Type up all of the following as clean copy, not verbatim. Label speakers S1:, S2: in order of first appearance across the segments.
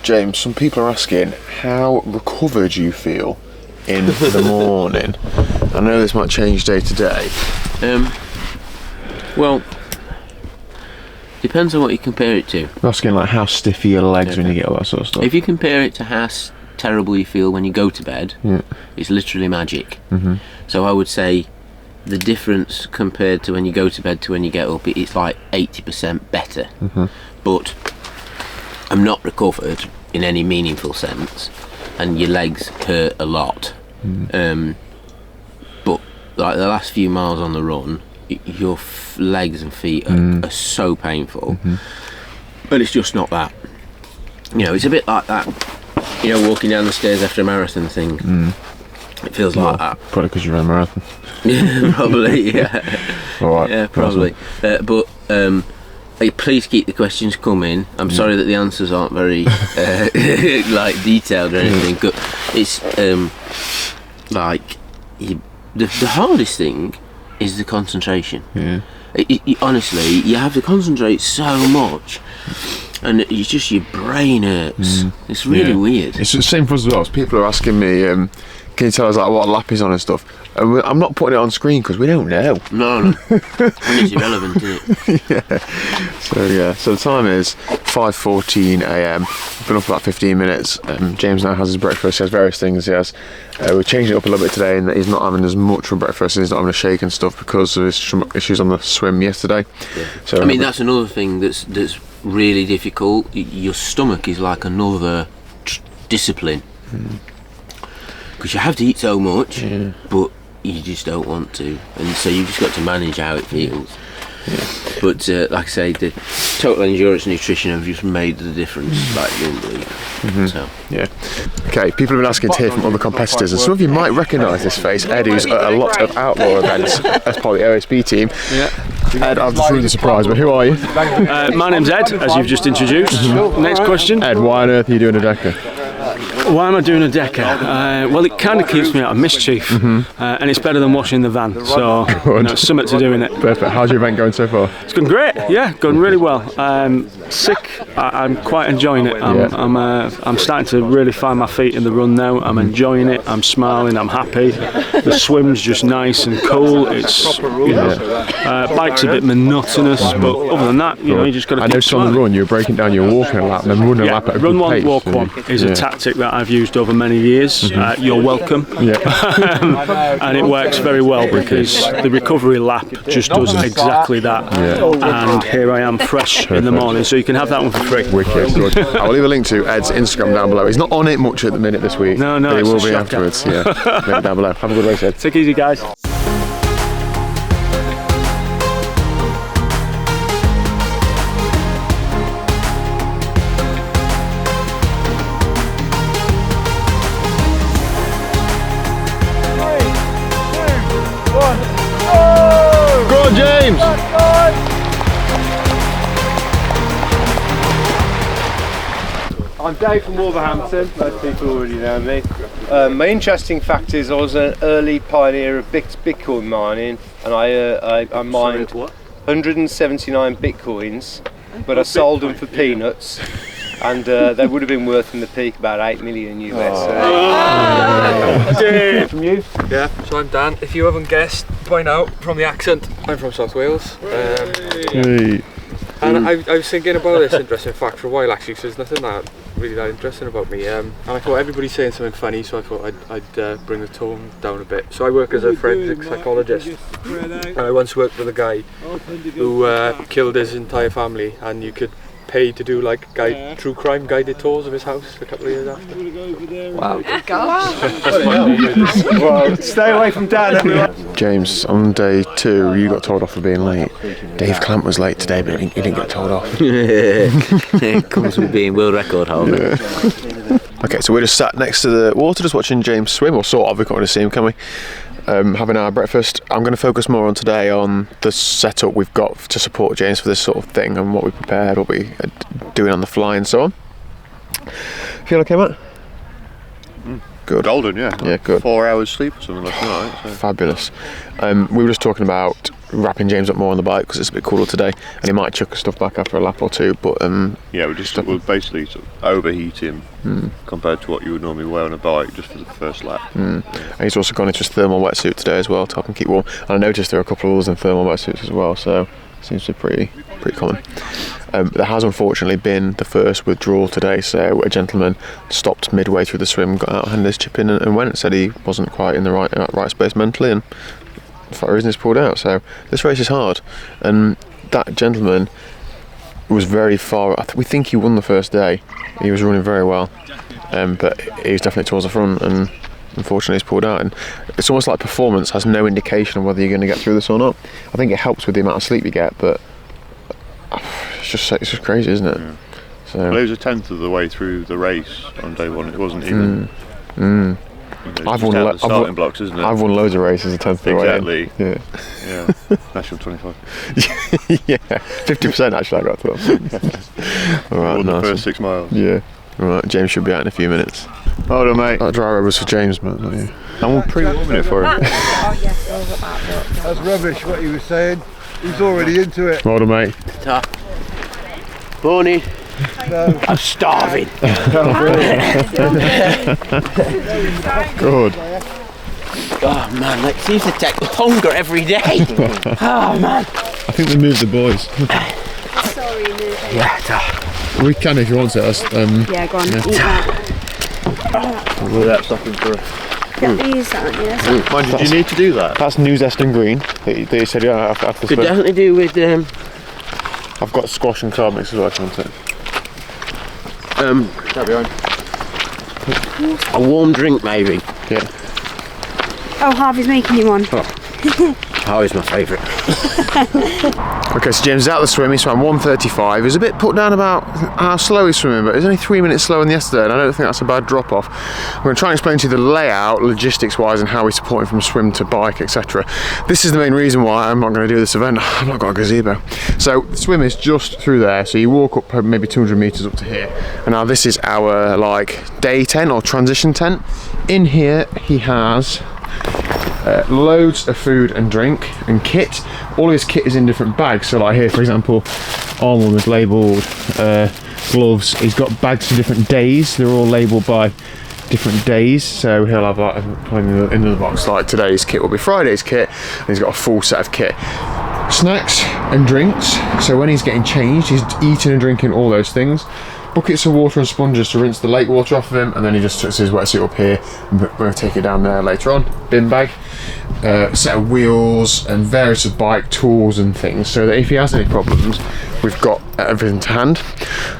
S1: James, some people are asking how recovered you feel in the morning. I know this might change day to day.
S2: Well, depends on what you compare it to.
S1: I'm asking like how stiff are your legs when you get all that sort of stuff.
S2: If you compare it to how terrible you feel when you go to bed, it's literally magic. So I would say the difference compared to when you go to bed to when you get up, it's like 80% better. But I'm not recovered in any meaningful sense, and your legs hurt a lot. But like the last few miles on the run, your legs and feet are so painful, but it's just not that. You know, it's a bit like that, you know, walking down the stairs after a marathon thing. It feels like that.
S1: Probably because you ran a marathon.
S2: Yeah, probably, yeah.
S1: Alright.
S2: Yeah, probably. But please keep the questions coming. I'm sorry that the answers aren't very like detailed or anything. But it's like the hardest thing is the concentration. Honestly, you have to concentrate so much, and it's just your brain hurts. It's really weird.
S1: It's the same for us as well. People are asking me, can you tell us like what lap is on and stuff? And I'm not putting it on screen because we don't know.
S2: No. It's irrelevant, isn't it?
S1: So the time is 5:14 a.m. I've been up about 15 minutes. James now has his breakfast. He has various things. He has. We're changing it up a little bit today, and he's not having as much for breakfast. And he's not having a shake and stuff because of his issues on the swim yesterday. So
S2: I mean, that's another thing that's really difficult. Your stomach is like another discipline. Because you have to eat so much, but you just don't want to, and so you've just got to manage how it feels. But like I say, the total endurance nutrition have just made the difference, like you wouldn't believe. So
S1: okay, people have been asking to hear from other competitors, and some of you might recognise this face. Ed, who's at a lot of outlaw events as part of the OSB team. Ed, I've just ruined the surprise, but who are you?
S3: My name's Ed, as you've just introduced. Next question.
S1: Ed, why on earth are you doing a Deca?
S3: Why am I doing a Deca? Well, it kind of keeps me out of mischief, and it's better than washing the van, so it's something to do in it.
S1: Perfect. How's your event going so far?
S3: It's going great, going really well. Sick, I'm quite enjoying it. I'm starting to really find my feet in the run now. I'm enjoying it, I'm smiling, I'm happy. The swim's just nice and cool. It's, bike's a bit monotonous, but other than that, you just got to keep smiling.
S1: I noticed on the run you were breaking down your walking a lap and then running a lap at a
S3: run
S1: good
S3: one,
S1: pace.
S3: walk one is a tactic that I've used over many years. You're welcome. And it works very well because the recovery lap just does exactly that. And here I am fresh in the morning, so you can have that one for free.
S1: Wicked, good. I will leave a link to Ed's Instagram down below. He's not on it much at the minute this week.
S3: No,
S1: but he will be
S3: shocker.
S1: afterwards. Link down below. Have a good race, Ed.
S3: Take it easy, guys.
S1: James!
S4: I'm Dave from Wolverhampton, most people already know me. My interesting fact is I was an early pioneer of Bitcoin mining, and I mined 179 Bitcoins, but I sold them for peanuts, and they would have been worth in the peak about 8 million US. From you?
S5: Yeah, so I'm Dan. If you haven't guessed by now from the accent, I'm from South Wales. And I was thinking about this interesting fact for a while actually, because there's nothing really that interesting about me. And I thought everybody's saying something funny, so I thought I'd bring the tone down a bit. So I work as a forensic psychologist, and I once worked with a guy who killed his entire family, and you could pay to do like true crime guided tours of his house a couple of years after.
S4: Wow. Well, stay away from Dan, everyone.
S1: James, on day 2 you got told off for being late. Dave Clamp was late today, but he didn't get told off.
S2: It comes with being world record holder.
S1: Okay, so we're just sat next to the water just watching James swim, or sort of, we can't really see him, can we? Having our breakfast. I'm going to focus more on today on the setup we've got to support James for this sort of thing, and what we prepared, what we are doing on the fly and so on. Feel okay, Matt? Good.
S6: Golden, yeah.
S1: Yeah, good.
S6: 4 hours sleep or something like that. So.
S1: Fabulous. We were just talking about wrapping James up more on the bike because it's a bit cooler today, and he might chuck stuff back after a lap or two. But
S6: we'll basically sort of overheat him compared to what you would normally wear on a bike just for the first lap.
S1: And he's also gone into his thermal wetsuit today as well to help him keep warm. And I noticed there are a couple of others in thermal wetsuits as well, so it seems to be pretty common. There has unfortunately been the first withdrawal today, so a gentleman stopped midway through the swim, got out, handed his chip in and went. Said he wasn't quite in the right space mentally, and for that reason he's pulled out. So this race is hard, and that gentleman was very far. We think he won the first day. He was running very well, but he was definitely towards the front, and unfortunately he's pulled out. And it's almost like performance has no indication of whether you're going to get through this or not. I think it helps with the amount of sleep you get, but it's just crazy, isn't it?
S6: Yeah.
S1: So
S6: well, it was a tenth of the way through the race on day one. It wasn't even.
S1: I've won
S6: starting blocks, isn't it?
S1: I've won loads of races a tenth of the way.
S6: Exactly. Yeah. National 25.
S1: Yeah, 50% actually I got to them. Alright,
S6: won the first 6 miles.
S1: Yeah. Alright, James should be out in a few minutes.
S6: Hold on, mate.
S1: That dry rub was for James, mate, not you.
S6: I'm pre-warming it for him.
S7: That's rubbish what he was saying. He's already into it.
S1: Well done, mate.
S2: Morning. I'm starving.
S1: Good.
S2: Oh man, that seems to take longer every day. Oh man.
S1: I think they moved the boys.
S8: Sorry, moving.
S2: Yeah.
S1: We can if you want to.
S8: Yeah, go on, eat that.
S6: Without stopping for a...
S8: Get these, aren't you?
S6: Mind, did you need to do that?
S1: That's News Eston Green. They said, yeah, after the
S2: Could
S1: swim.
S2: definitely do with
S1: I've got squash and carb mix as well if you want it.
S2: a warm drink maybe.
S1: Yeah.
S8: Oh, Harvey's making you one.
S2: Oh, is my favourite.
S1: Okay, so James is out of the swim. He swam 1:35. He was a bit put down about how slow he's swimming, but he's only 3 minutes slower than yesterday, and I don't think that's a bad drop off. I'm going to try and explain to you the layout, logistics wise, and how we support him from swim to bike, etc. This is the main reason why I'm not going to do this event. I've not got a gazebo. So the swim is just through there, so you walk up maybe 200 metres up to here, and now this is our day tent or transition tent. In here he has loads of food and drink and kit. All his kit is in different bags, so like here for example, arm warmers labelled, gloves. He's got bags for different days. They're all labelled by different days, so he'll have in the box like today's kit will be Friday's kit, and he's got a full set of kit. Snacks and drinks, so when he's getting changed he's eating and drinking all those things. Buckets of water and sponges to rinse the lake water off of him, and then he just puts his wetsuit up here and we're going to take it down there later on. Bin bag, set of wheels and various bike tools and things, so that if he has any problems we've got everything to hand.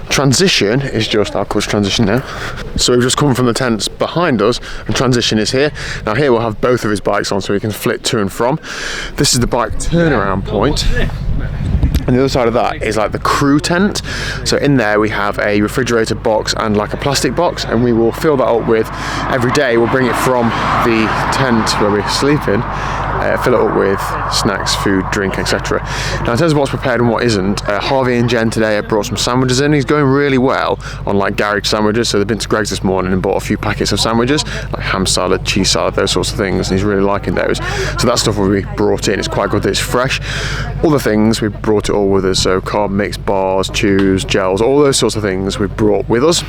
S1: Transition is just, I'll close transition now. So we've just come from the tents behind us and transition is here. Now here we'll have both of his bikes on so he can flit to and from. This is the bike turnaround point. And the other side of that is like the crew tent. So in there we have a refrigerator box and like a plastic box, and we will fill that up with, every day we'll bring it from the tent where we're sleeping, fill it up with snacks, food, drink, etc. Now in terms of what's prepared and what isn't, Harvey and Jen today have brought some sandwiches in. He's going really well on like garage sandwiches, so they've been to Greg's this morning and bought a few packets of sandwiches, like ham salad, cheese salad, those sorts of things, and he's really liking those. So that stuff will be brought in. It's quite good that it's fresh. Other things, we brought it all with us, so carb mix, bars, chews, gels, all those sorts of things we brought with us.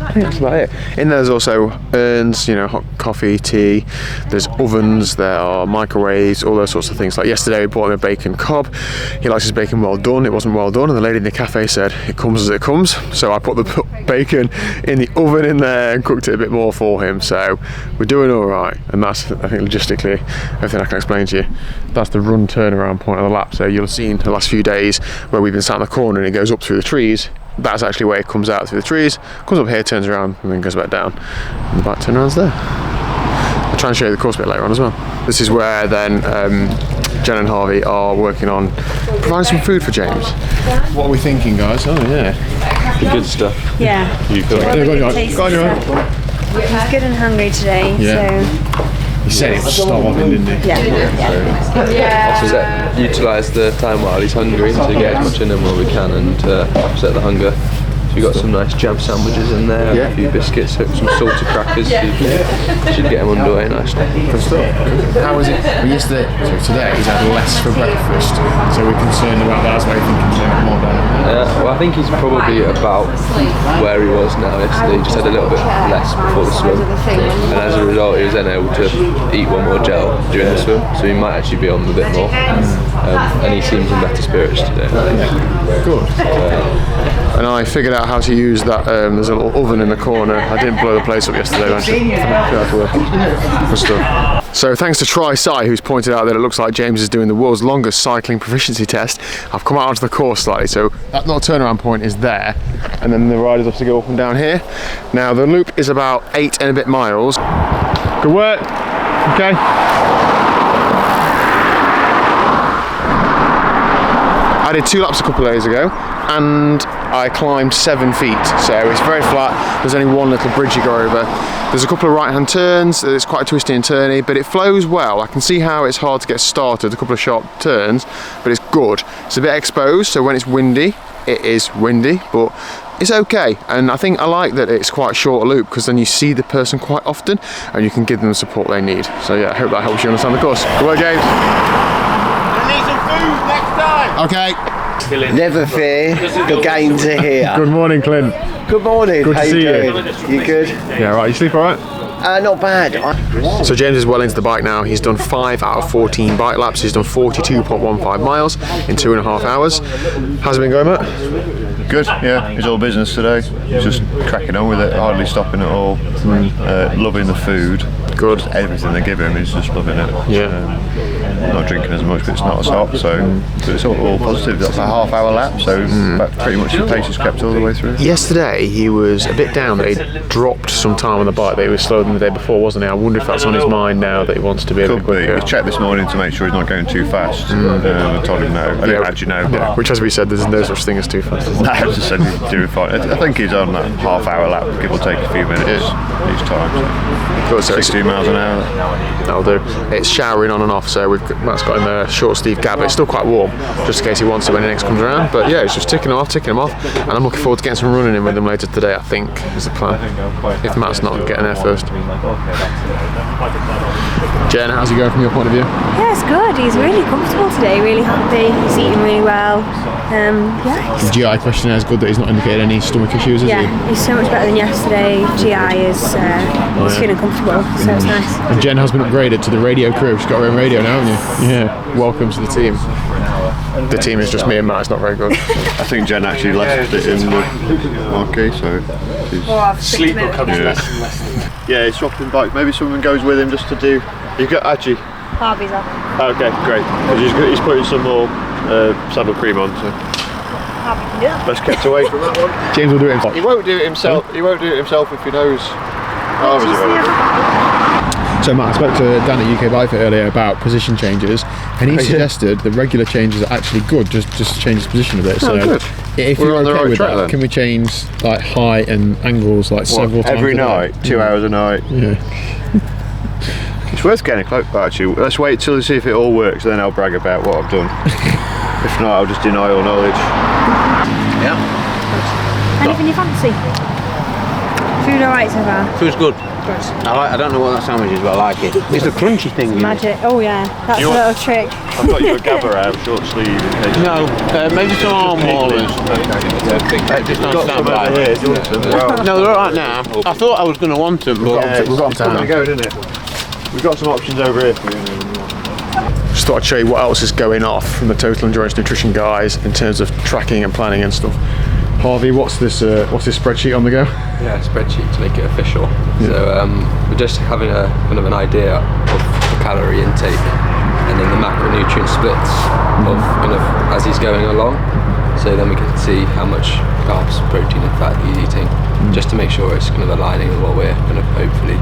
S1: I think that's about it. In there's also urns, you know, hot coffee, tea, there's ovens, there are microwaves, all those sorts of things. Like yesterday we bought him a bacon cob. He likes his bacon well done. It wasn't well done, and the lady in the cafe said it comes as it comes, so I put the bacon in the oven in there and cooked it a bit more for him. So we're doing all right, and that's, I think, logistically everything I can explain to you. That's the run turnaround point of the lap. So you'll have seen the last few days where we've been sat in the corner and it goes up through the trees. That's actually where it comes out through the trees, comes up here, turns around, and then goes back down. And the back turnaround's there. I'll try and show you the course a bit later on as well. This is where then Jen and Harvey are working on providing some food for James. What are we thinking, guys? Oh yeah,
S6: The good stuff.
S8: Yeah.
S6: You got it.
S1: go on,
S8: He's good and hungry today, so
S1: He said it was starving, didn't he?
S8: yeah.
S9: So utilise the time while he's hungry to get as much in him while we can and offset the hunger. So we got some nice jam sandwiches in there, a few biscuits, some salted crackers. Should get them underway nicely.
S1: Good stuff. How was it? Well, yesterday, so today he's had less for breakfast, so we're concerned about that. That's why you think he's more down.
S9: Well, I think he's probably about where he was now yesterday. He just had a little bit less before the swim, and as a result, he was then able to eat one more gel during the swim, so he might actually be on a bit more. And he seems in better spirits today.
S1: Good. And I figured out how to use that. There's a little oven in the corner. I didn't blow the place up yesterday, actually. Good stuff. So thanks to Tri who's pointed out that it looks like James is doing the world's longest cycling proficiency test. I've come out onto the course slightly, so that little turnaround point is there, and then the riders have to go up and down here. Now the loop is about 8 and a bit miles. Good work. Okay. I did 2 laps a couple of days ago, and I climbed 7 feet, so it's very flat. There's only one little bridge you go over. There's a couple of right-hand turns. It's quite twisty and turny, but it flows well. I can see how it's hard to get started, a couple of sharp turns, but it's good. It's a bit exposed, so when it's windy, it is windy, but it's okay. And I think I like that it's quite a short loop, because then you see the person quite often and you can give them the support they need. So yeah, I hope that helps you understand the course. Good work, James. Okay.
S10: Never fear, the gains are here.
S1: Good morning, Clint.
S10: Good morning.
S1: Good to see you.
S10: You good?
S1: Yeah, right. You sleep all right?
S10: Not bad.
S1: So James is well into the bike now. He's done 5 out of 14 bike laps. He's done 42.15 miles in 2.5 hours. How's it been going, Matt?
S6: Good, yeah. It's all business today. Just cracking on with it, hardly stopping at all. Loving the food.
S1: Good.
S6: Everything they give him, he's just loving it.
S1: Yeah.
S6: Not drinking as much, but it's not as hot, so it's all positive. That's a half-hour lap, so pretty much the pace is kept all the way through.
S1: Yesterday he was a bit down that he dropped some time on the bike, that he was slower than the day before, wasn't he? I wonder if that's on his mind now that he wants to be a bit quicker.
S6: We checked this morning to make sure he's not going too fast. I told him no. I didn't actually know.
S1: Yeah. Which, as we said, there's no such thing as too fast.
S6: No, I just said he's doing fine. I think he's on that half-hour lap, give or take a few minutes each time. So 16 miles an hour.
S1: That'll do. It's showering on and off, so Matt's got him a short sleeve gab. It's still quite warm, just in case he wants it when he next comes around. But yeah, it's just ticking them off, and I'm looking forward to getting some running in with them later today, I think, is the plan. If Matt's not getting there first. Jen, how's he going from your point of view?
S8: Yeah, it's good. He's really comfortable today, really happy. He's eating really well. Yeah.
S1: The GI questionnaire is good that he's not indicated any stomach issues, is he?
S8: Yeah, he's so much better than yesterday. GI is he's feeling comfortable, so it's nice.
S1: And Jen has been upgraded to the radio crew. She's got her own radio now, haven't you? Yeah. Welcome to the team. The team is just me and Matt. It's not very good.
S6: I think Jen actually left it in the marquee, so
S3: Sleep comes less and less.
S6: yeah, he's swapping bikes. Maybe someone goes with him just to do. You got actually.
S8: Harvey's off.
S6: Okay, great. Because he's putting some more saddle cream on. So.
S8: Harvey can do it.
S6: Best kept away from that one.
S1: James will do it himself.
S6: He won't do it himself. He won't do it himself if he knows.
S1: So Matt, I spoke to Dan at UK Bike Fit earlier about position changes, and he suggested the regular changes are actually good, just to change his position a bit. So if you're okay with that, can we change like height and angles like several times
S6: every night, 2 hours a night?
S1: Yeah.
S6: It's worth getting a cloak, actually. Let's wait till we see if it all works, then I'll brag about what I've done. If not, I'll just deny all knowledge.
S2: Yeah.
S8: Anything you fancy? Food alright so far?
S2: Food's good. I don't know what that sandwich is, but I like it. It's the crunchy thing.
S8: Magic. Oh yeah, that's a little trick.
S6: I've got your gabber out, short sleeve. In case
S2: No, maybe some arm wallers. Just on standby. No, they're alright now. I thought I was going to want them, but
S6: we've got them to go, didn't it? We've got some options over here for you.
S1: Just thought I'd show you what else is going off from the Total Endurance Nutrition guys in terms of tracking and planning and stuff. Harvey, what's this spreadsheet on the go?
S9: Yeah, spreadsheet to make it official. Yeah. So we're just having a kind of an idea of the calorie intake and then the macronutrient splits of kind of as he's going along. So then we can see how much carbs, protein and fat he's eating, just to make sure it's kind of aligning with what we're kind of hopefully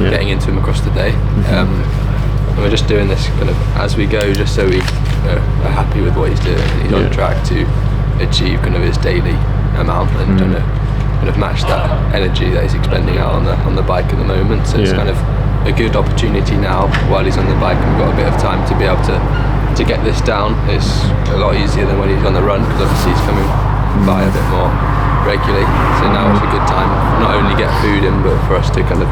S9: getting into him across the day. And we're just doing this kind of as we go, just so we are happy with what he's doing and he's on track to achieve kind of his daily amount and kind of match that energy that he's expending out on the bike at the moment. So it's kind of a good opportunity now while he's on the bike, and we've got a bit of time to be able to get this down. It's a lot easier than when he's on the run, because obviously he's coming by a bit more regularly. So now it's a good time not only get food in, but for us to kind of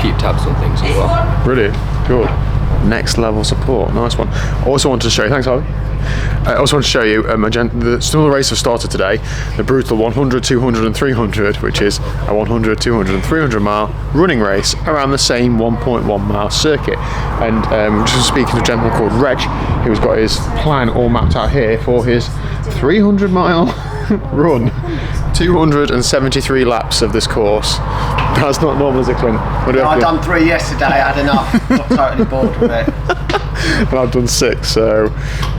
S9: keep tabs on things as well.
S1: Brilliant, good. Next level support, nice one. Also wanted to show you, thanks Harvey. I also want to show you some of the races have started today. The brutal 100, 200 and 300, which is a 100, 200 and 300 mile running race around the same 1.1 mile circuit. And just speaking to a gentleman called Reg, who's got his plan all mapped out here for his 300 mile run. 273 laps of this course. That's not normal, is it, Clint?
S10: I've done 3 yesterday, I had enough. Got totally bored with it.
S1: And I've done 6, so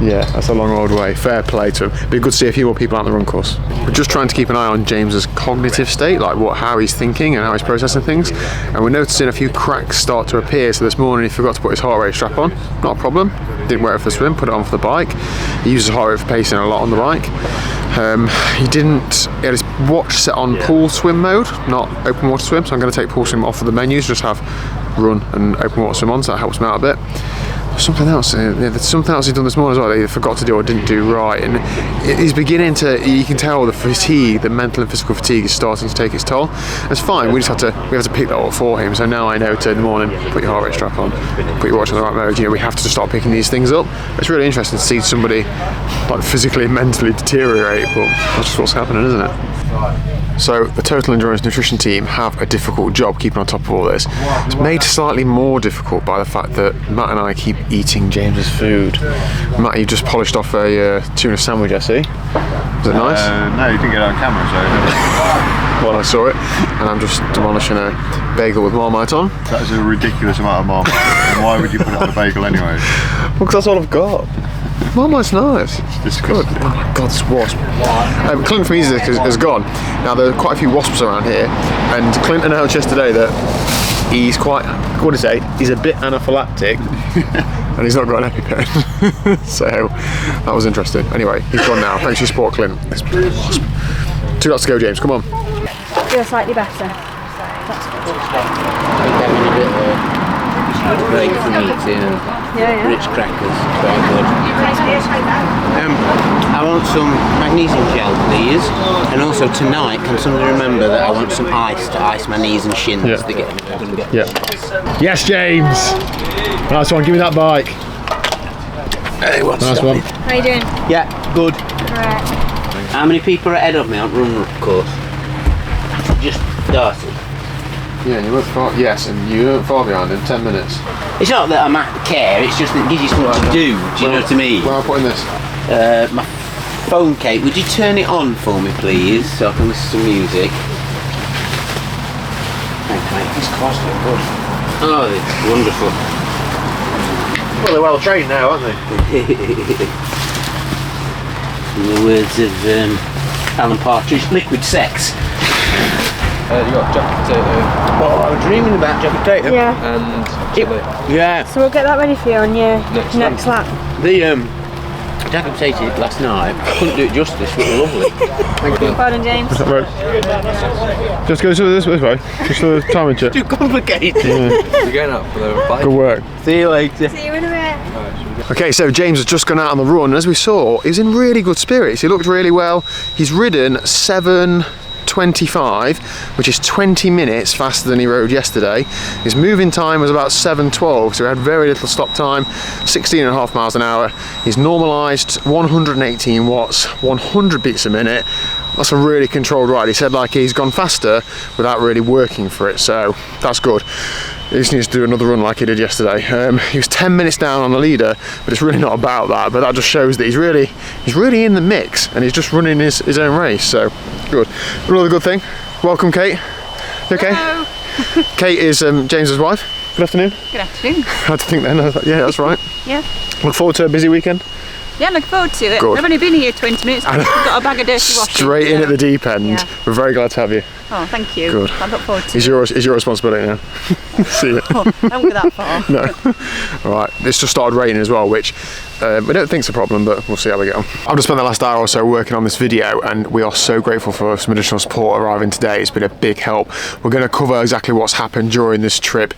S1: yeah, that's a long old way. Fair play to him. Be good to see a few more people out on the run course. We're just trying to keep an eye on James's cognitive state, like how he's thinking and how he's processing things. And we're noticing a few cracks start to appear. So this morning he forgot to put his heart rate strap on. Not a problem. Didn't wear it for the swim, put it on for the bike. He uses heart rate for pacing a lot on the bike. He had his watch set on pool swim mode, not open water swim, so I'm going to take pool swim off of the menus, just have run and open water swim on, so that helps me out a bit. Something else, there's something else he's done this morning as well that he forgot to do or didn't do right, and he's beginning to, you can tell the fatigue, the mental and physical fatigue is starting to take its toll. That's fine, we have to pick that up for him, so now I know to in the morning, put your heart rate strap on, put your watch on the right mode, we have to start picking these things up. It's really interesting to see somebody like physically and mentally deteriorate, but that's just what's happening, isn't it? So the Total Endurance Nutrition team have a difficult job keeping on top of all this. It's made slightly more difficult by the fact that Matt and I keep eating James's food. Matt, you just polished off a tuna sandwich, I see. Was it nice?
S6: No, you didn't get it on camera, so...
S1: Well, I saw it, and I'm just demolishing a bagel with Marmite on.
S6: That is a ridiculous amount of Marmite. And why would you put it on a bagel anyway?
S1: Well, because that's all I've got. Marmite's nice. It's good. Oh my god, this wasp. Clint from Easy has gone. Now there are quite a few wasps around here, and Clint announced yesterday that he's quite, what did he say? He's a bit anaphylactic, and he's not got an EpiPen. So that was interesting. Anyway, he's gone now. Thanks for your support, Clint. 2 laps to go, James. Come on.
S8: Feel slightly better. That's good.
S2: Break from eating and rich crackers. Very good. I want some magnesium gel, please. And also tonight, can somebody remember that I want some ice to ice my knees and shins to get.
S1: Yes, James. Nice one. Give me that bike.
S2: Hey, what's
S1: nice
S2: up?
S1: one.
S8: How you doing?
S2: Yeah, good.
S8: Right.
S2: How many people are ahead of me on run course? Just started.
S1: Yeah, you weren't far. Yes, and you weren't far behind in 10 minutes.
S2: It's not that I'm at care, it's just that it gives you something to do. Do you know what I mean?
S1: Where am I putting this?
S2: My phone, Kate. Would you turn it on for me, please, so I can listen to music? Thanks, mate. This car's looking good. Oh, it's wonderful.
S6: Well, they're well trained now, aren't they?
S2: In the words of Alan Partridge, liquid sex.
S9: You got jacket potato.
S2: Oh, I'm dreaming about jacket potato.
S8: Yeah.
S9: And chilli.
S2: Yeah.
S8: So we'll get that ready for you on your next lap.
S2: The jacket potato last night, I couldn't do it justice, but they're lovely. Thank you.
S8: Well done, James.
S1: Right. Just go this way. Just for the timing check.
S2: Too complicated.
S9: You're going up for the bike.
S1: Good work.
S2: See you later.
S8: See you in a bit.
S1: Okay, so James has just gone out on the run, and as we saw, he's in really good spirits. He looked really well. He's ridden 7:25, which is 20 minutes faster than he rode yesterday. His moving time was about 7:12, so he had very little stop time, 16.5 miles an hour. He's normalised 118 watts, 100 beats a minute. That's a really controlled ride. He said like he's gone faster without really working for it, so that's good. He just needs to do another run like he did yesterday. He was 10 minutes down on the leader, but it's really not about that. But that just shows that he's really in the mix, and he's just running his own race. So good. Another good thing. Welcome, Kate. You okay?
S11: Hello.
S1: Kate is James's wife. Good afternoon.
S11: Good afternoon.
S1: I had to think then. I was like, yeah, that's right.
S11: Yeah.
S1: Look forward to a busy weekend.
S11: Yeah, look forward to it.
S1: Good.
S11: I've only been here 20 minutes. I've got a bag of dirty washing.
S1: Straight in at the deep end.
S11: Yeah.
S1: We're very glad to have you.
S11: Oh, thank you.
S1: Good.
S11: I look forward to
S1: Is your responsibility now. See you.
S11: Oh, don't go that far.
S1: No. All right. It's just started raining as well, which we don't think's a problem, but we'll see how we get on. I've just spent the last hour or so working on this video, and we are so grateful for some additional support arriving today. It's been a big help. We're going to cover exactly what's happened during this trip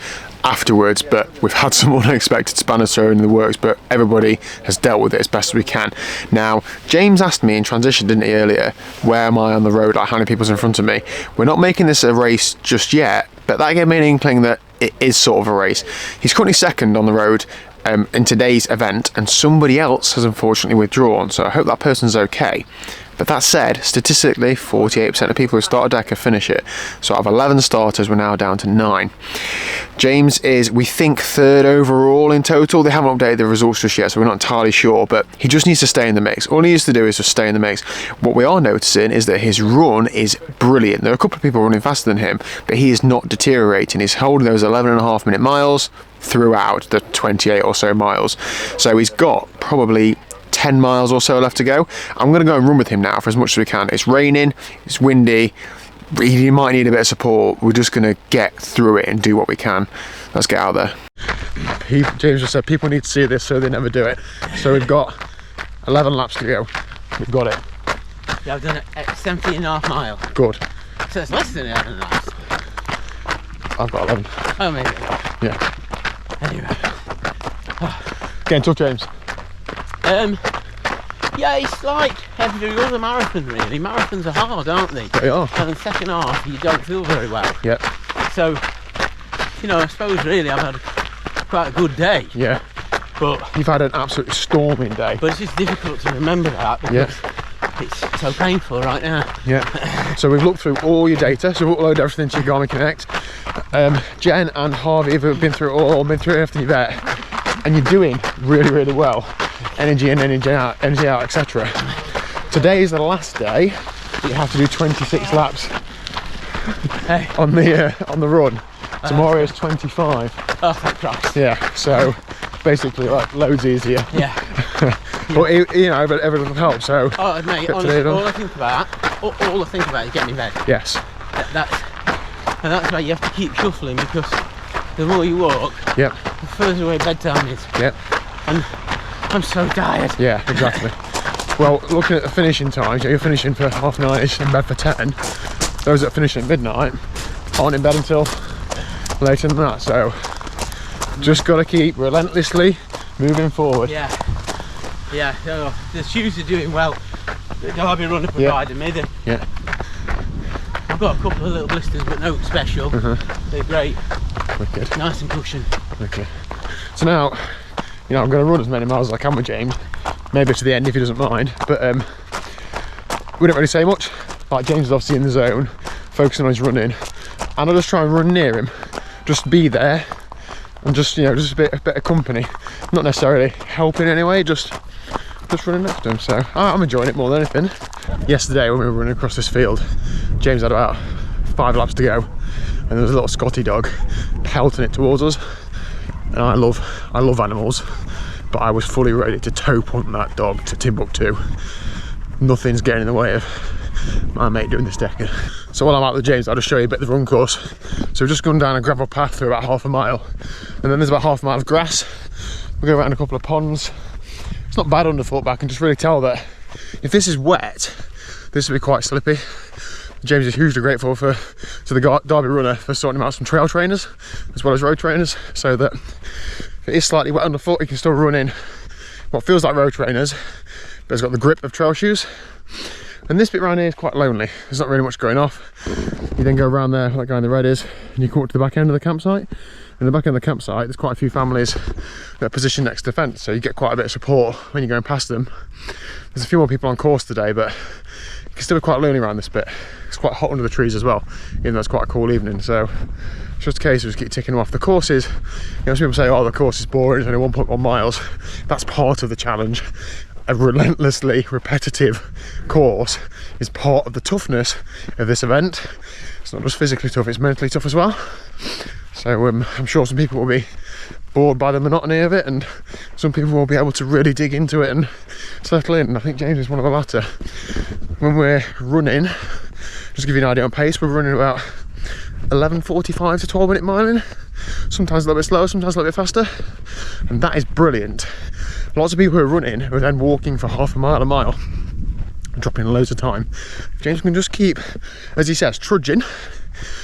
S1: afterwards, but we've had some unexpected spanners thrown in the works, but everybody has dealt with it as best as we can. Now, James asked me in transition, didn't he, earlier, where am I on the road, like how many people's in front of me? We're not making this a race just yet, but that gave me an inkling that it is sort of a race. He's currently second on the road in today's event, and somebody else has unfortunately withdrawn, so I hope that person's okay. But that said, statistically, 48% of people who start a Deca finish it. So out of 11 starters, we're now down to 9. James is, we think, 3rd overall in total. They haven't updated the results just yet, so we're not entirely sure, but he just needs to stay in the mix. All he needs to do is just stay in the mix. What we are noticing is that his run is brilliant. There are a couple of people running faster than him, but he is not deteriorating. He's holding those 11.5 minute miles throughout the 28 or so miles. So he's got probably 10 miles or so left to go. I'm going to go and run with him now for as much as we can. It's raining, it's windy, he might need a bit of support. We're just going to get through it and do what we can. Let's get out there. James just said people need to see this so they never do it. So we've got 11 laps to go. We've got it.
S2: Yeah, I've done it at 17.5 miles.
S1: Good.
S2: So it's less than 11 laps.
S1: I've got 11.
S2: Oh, maybe.
S1: Yeah.
S2: Anyway.
S1: Getting tough, James.
S2: Yeah, it's like every other marathon really. Marathons are hard, aren't they?
S1: They are.
S2: And in the second half you don't feel very well.
S1: Yep.
S2: So, you know, I suppose really I've had quite a good day.
S1: Yeah.
S2: But
S1: you've had an absolutely storming day.
S2: But it's just difficult to remember that because it's so painful right now.
S1: Yeah. So we've looked through all your data, so we've uploaded everything to your Garmin Connect. Jen and Harvey have been through it all, been through everything you bet, and you're doing really, really well. Energy in, energy out, etc. Today is the last day that you have to do 26 laps on the run. Tomorrow is 25.
S2: Oh, thank Christ.
S1: Yeah, so basically like loads easier.
S2: Yeah.
S1: But you know, every little helps. So
S2: oh mate, honestly, all I think about is getting in bed.
S1: Yes.
S2: That's why you have to keep shuffling, because the more you walk, the further away bedtime is.
S1: Yep.
S2: And I'm so tired.
S1: Yeah, exactly. Well, looking at the finishing times, you're finishing for 9:30, in bed for 10. Those that finish at midnight aren't in bed until later than that, so just got to keep relentlessly moving forward.
S2: Yeah, so the shoes are doing well. The Derby runner provided me. I've got a couple of little blisters, but no special. They're great.
S1: Wicked.
S2: Nice and cushioned.
S1: Okay. So now, you know, I'm going to run as many miles as I can with James, maybe to the end if he doesn't mind, but we don't really say much. Like, James is obviously in the zone, focusing on his running, and I'll just try and run near him, just be there, and just, you know, just a bit of company, not necessarily helping anyway, just running next to him. So I'm enjoying it more than anything. Yesterday when we were running across this field, James had about 5 laps to go, and there was a little Scotty dog pelting it towards us. And I love animals, but I was fully ready to toe punt that dog to Timbuktu. Nothing's getting in the way of my mate doing this Deca. So while I'm out with James, I'll just show you a bit of the run course. So we've just gone down a gravel path through about half a mile, and then there's about half a mile of grass. We'll go around a couple of ponds. It's not bad underfoot, but I can just really tell that if this is wet, this will be quite slippy. James is hugely grateful to the Derby runner for sorting him out some trail trainers as well as road trainers, so that if it is slightly wet underfoot, he can still run in what feels like road trainers, but it's got the grip of trail shoes. And this bit around here is quite lonely. There's not really much going off. You then go around there, like that guy in the red is, and you come up to the back end of the campsite. In the back end of the campsite, there's quite a few families that are positioned next to the fence, so you get quite a bit of support when you're going past them. There's a few more people on course today, but it can still be quite lonely around this bit. It's quite hot under the trees as well, even though it's quite a cool evening. So it's just a case of just keep ticking them off. The course is, you know, some people say, oh, the course is boring, it's only 1.1 miles. That's part of the challenge. A relentlessly repetitive course is part of the toughness of this event. It's not just physically tough, it's mentally tough as well. So I'm sure some people will be bored by the monotony of it, and some people will be able to really dig into it and settle in. And I think James is one of the latter. When we're running, Just to give you an idea on pace, we're running about 11:45 to 12-minute miling. Sometimes a little bit slower, sometimes a little bit faster. And that is brilliant. Lots of people who are running are then walking for half a mile, dropping loads of time. James can just keep, as he says, trudging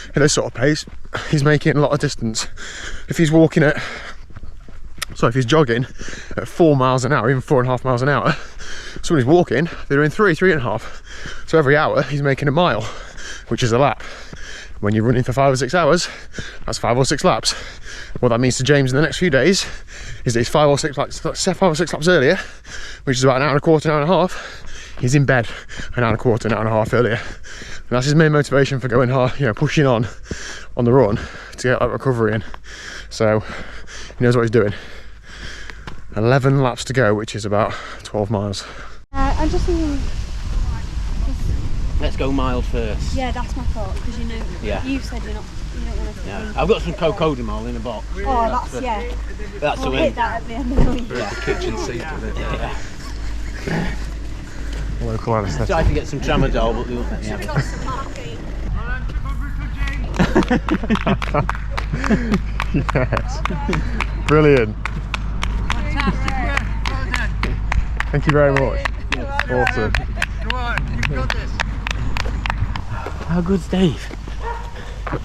S1: at this sort of pace. He's making a lot of distance. If he's walking at, if he's jogging at 4 miles an hour, even 4.5 miles an hour, someone who's walking, they're doing 3.5. So every hour he's making a mile, which is a lap. When you're running for 5 or 6 hours, that's 5 or 6 laps. What that means to James in the next few days is that he's 5 or 6 laps earlier, which is about an hour and a quarter, an hour and a half. He's in bed an hour and a quarter, an hour and a half earlier. And that's his main motivation for going hard, pushing on the run to get that recovery in. So he knows what he's doing. 11 laps to go, which is about 12 miles.
S8: I'm just thinking.
S2: Let's go mild first.
S8: Yeah, that's my thought, because you said you don't want to.
S2: Yeah. I've got some cocodamol in a box.
S8: Oh,
S2: That's
S8: we'll
S2: the
S8: hit that at the end of the week.
S9: Yeah, kitchen sink with it.
S2: Yeah.
S1: Local anaesthetic.
S2: Tried to get some tramadol, but they won't let me have it.
S1: Yes. Brilliant. Thank you very much. Awesome.
S7: Come on, you've got this.
S2: How good's Dave?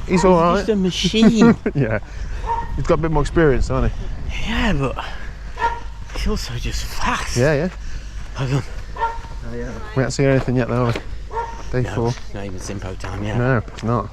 S1: He's alright.
S2: He's just a machine.
S1: Yeah. He's got a bit more experience, hasn't he?
S2: Yeah, but he's also just fast.
S1: Yeah.
S2: Hold on.
S1: We haven't seen anything yet though, have we? Day 4.
S2: Not even Simpo time yet.
S1: No, it's not.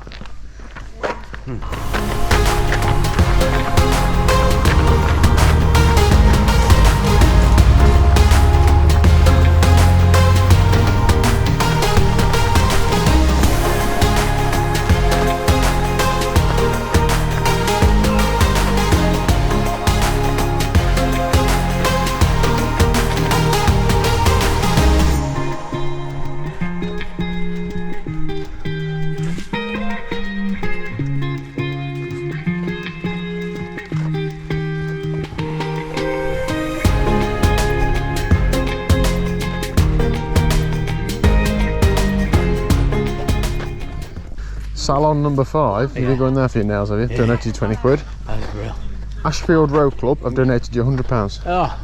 S1: Salon number 5, you've been going there for your nails, have you? Donated you 20 quid.
S2: That's real.
S1: Ashfield Road Club have donated you £100.
S2: Oh.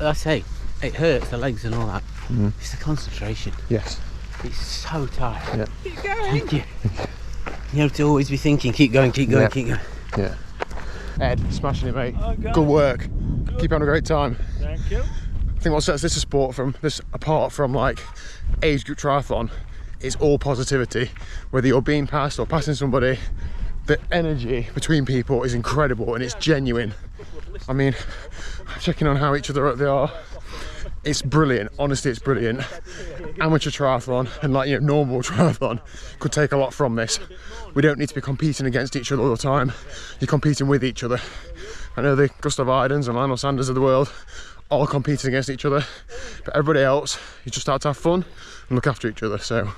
S2: I say, it hurts, the legs and all that. It's the concentration.
S1: Yes.
S2: It's so tight.
S1: Yeah.
S2: Keep going. Thank you. You have to always be thinking, keep going, keep going, keep going.
S1: Yeah. Ed, smashing it, mate. Good work. Keep having a great time.
S3: Thank you.
S1: I think what sets this apart from like age group triathlon is all positivity. Whether you're being passed or passing somebody, the energy between people is incredible and it's genuine. I mean, checking on how each other they are, it's brilliant. Honestly, it's brilliant. Amateur triathlon and normal triathlon could take a lot from this. We don't need to be competing against each other all the time. You're competing with each other. I know the Gustav Idens and Lionel Sanders of the world all competing against each other, but everybody else, you just start to have fun and look after each other. So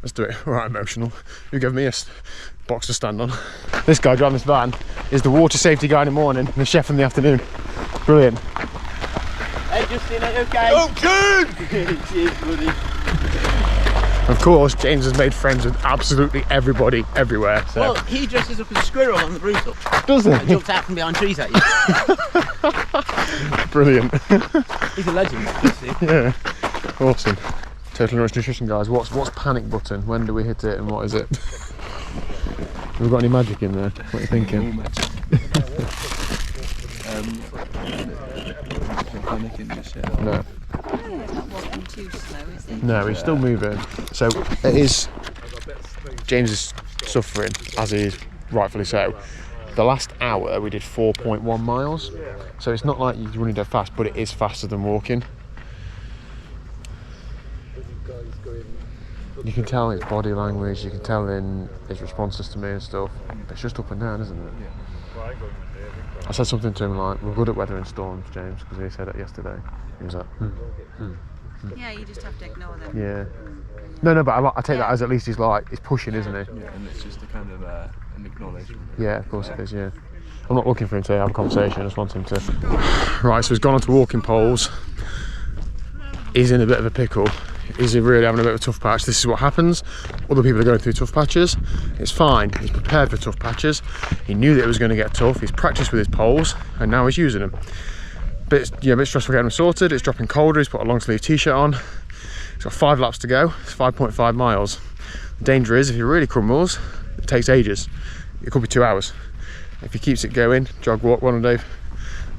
S1: let's do it. Right, emotional. You give me a box to stand on. This guy driving this van is the water safety guy in the morning and the chef in the afternoon. Brilliant.
S2: Hey Justin, are you okay?
S1: Oh, good!
S2: Cheers, buddy.
S1: Of course, James has made friends with absolutely everybody everywhere. So.
S2: Well, he dresses up as a squirrel on the rooftop.
S1: Does he?
S2: I jumped out from behind trees at you.
S1: Brilliant.
S2: He's a legend.
S1: Yeah. Awesome. Total Nutrition guys, what's panic button? When do we hit it and what is it? Have we got any magic in there? What are you thinking? No. No, he's still moving. So it is. James is suffering, as he is rightfully so. The last hour we did 4.1 miles, so it's not like you're running dead fast, but it is faster than walking. You can tell in his body language, you can tell in his responses to me and stuff. It's just up and down, isn't it? I said something to him like, we're good at weathering storms, James, because he said it yesterday. He was like,
S11: Yeah, you just have to ignore them.
S1: Yeah. No, but I take that as at least he's pushing, isn't he?
S9: Yeah, and it's just a kind of an acknowledgement.
S1: Yeah, of course it is, yeah. I'm not looking for him to have a conversation, I just want him to... Right, so he's gone on to walking poles. is in a bit of a pickle. He's really having a bit of a tough patch. This is what happens. Other people are going through tough patches. It's fine. He's prepared for tough patches. He knew that it was going to get tough. He's practiced with his poles, and now he's using them. Bit stressful getting him sorted. It's dropping colder. He's put a long sleeve t-shirt on. He's got 5 laps to go. It's 5.5 miles. The danger is, if he really crumbles, it takes ages. It could be 2 hours. If he keeps it going, jog, walk, one day,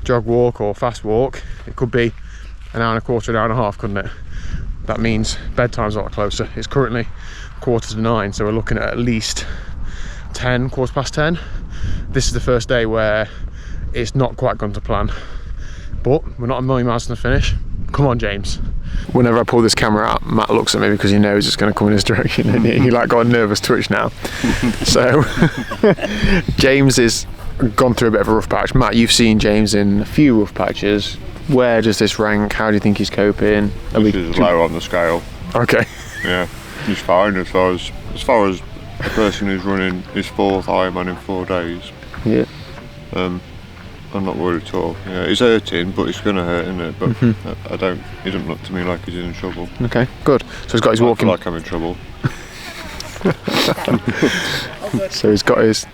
S1: jog, walk, or fast walk, it could be an hour and a quarter, an hour and a half, couldn't it? That means bedtime's a lot closer. It's currently 8:45, so we're looking at least 10, 10:15. This is the first day where it's not quite gone to plan, but we're not a million miles from the finish. Come on, James. Whenever I pull this camera out, Matt looks at me because he knows it's going to come in his direction, and he like got a nervous twitch now. So James has gone through a bit of a rough patch. Matt, you've seen James in a few rough patches. Where does this rank? How do you think he's coping?
S6: This is low on the scale.
S1: Okay.
S6: Yeah, he's fine as far as a person who's running his 4th Ironman in 4 days.
S1: Yeah.
S6: I'm not worried at all. Yeah, it's hurting, but it's going to hurt, isn't it? But he doesn't look to me like he's in trouble.
S1: Okay, good. So he's got his walking.
S6: I feel like I'm in trouble.
S1: So he's got his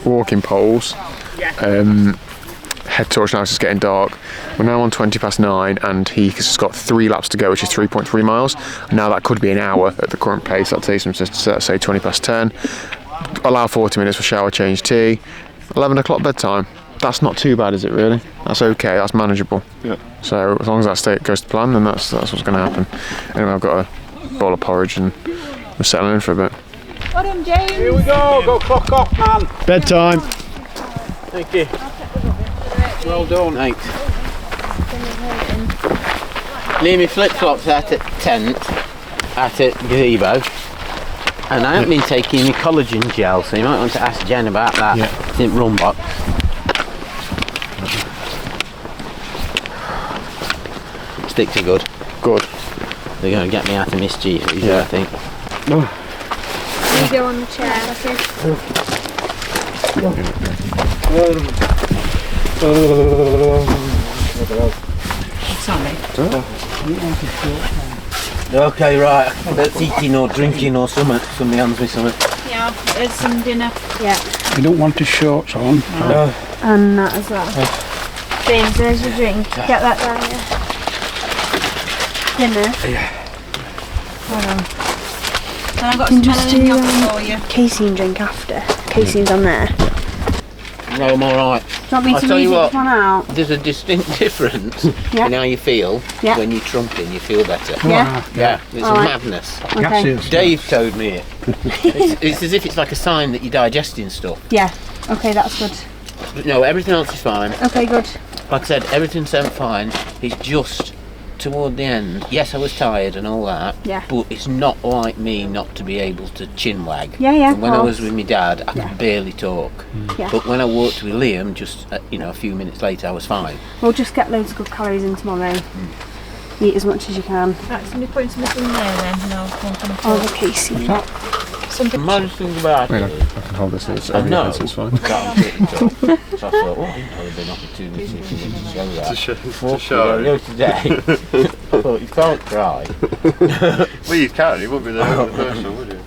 S1: walking poles. Head torch now, it's getting dark. We're now on 9:20, and he's got 3 laps to go, which is 3.3 miles. Now that could be an hour at the current pace. That takes him to say 10:20. Allow 40 minutes for shower, change, tea. 11 o'clock bedtime. That's not too bad, is it really? That's okay, that's manageable.
S6: Yeah.
S1: So as long as that state goes to plan, then that's what's going to happen. Anyway, I've got a bowl of porridge and we're settling in for a bit.
S11: Well done, James.
S3: Here we go clock off, man.
S1: Bedtime.
S3: Thank you. Well done.
S2: Thanks. Leave me flip-flops out at tent, at a gazebo, and I haven't been taking any collagen gel, so you might want to ask Jen about that.
S1: Yeah.
S2: It's in run box. Sticks are good. Good. They're going to get me out of mischief, I think.
S8: You go on the chair, that's it.
S2: Okay, right. That's eating or drinking or something. Somebody hands me something.
S11: Yeah, there's some dinner.
S8: Yeah.
S3: You don't want the shorts on.
S2: No.
S8: And that as well. James, there's your drink. Get that down here. Dinner.
S2: Yeah.
S8: Hold on.
S11: And I've got
S8: You
S11: some
S8: can just
S11: melon
S8: do
S11: yogurt for you.
S8: casein drink after. Casein's on there.
S2: No, I'm alright.
S8: Do you want me
S2: I'll
S8: to
S2: tell
S8: read
S2: you
S8: each
S2: what,
S8: one out?
S2: there's a distinct difference
S8: Yeah.
S2: in how you feel
S8: Yeah.
S2: when you're trumping. You feel better.
S8: Yeah?
S2: Yeah, it's
S8: All
S2: a
S8: right.
S2: madness.
S8: Okay.
S2: Dave told me it. It's as if it's like a sign that you're digesting stuff.
S8: Yeah. Okay, that's good.
S2: But no, everything else is fine.
S8: Okay, good.
S2: Like I said, everything's fine. It's just toward the end. Yes, I was tired and all that.
S8: Yeah.
S2: But it's not like me not to be able to chin wag.
S8: Yeah, yeah,
S2: And when I
S8: of
S2: was
S8: course.
S2: with my dad, I
S8: Yeah.
S2: could barely talk.
S8: Yeah.
S2: But when I walked with Liam, just a few minutes later, I was fine.
S8: We'll just get loads of good calories in tomorrow. Eat as much as you can.
S11: Right, somebody putting something in there then. No,
S8: Oh, the casein.
S11: something.
S2: Managed to think about it.
S1: I can hold this, it's
S2: I know.
S1: it's fine.
S2: That was it, so I thought, oh, I didn't know there'd been opportunity to show that.
S6: To show
S2: Go today. I thought, you can't cry.
S6: Well, you can. You wouldn't be there in person, would you?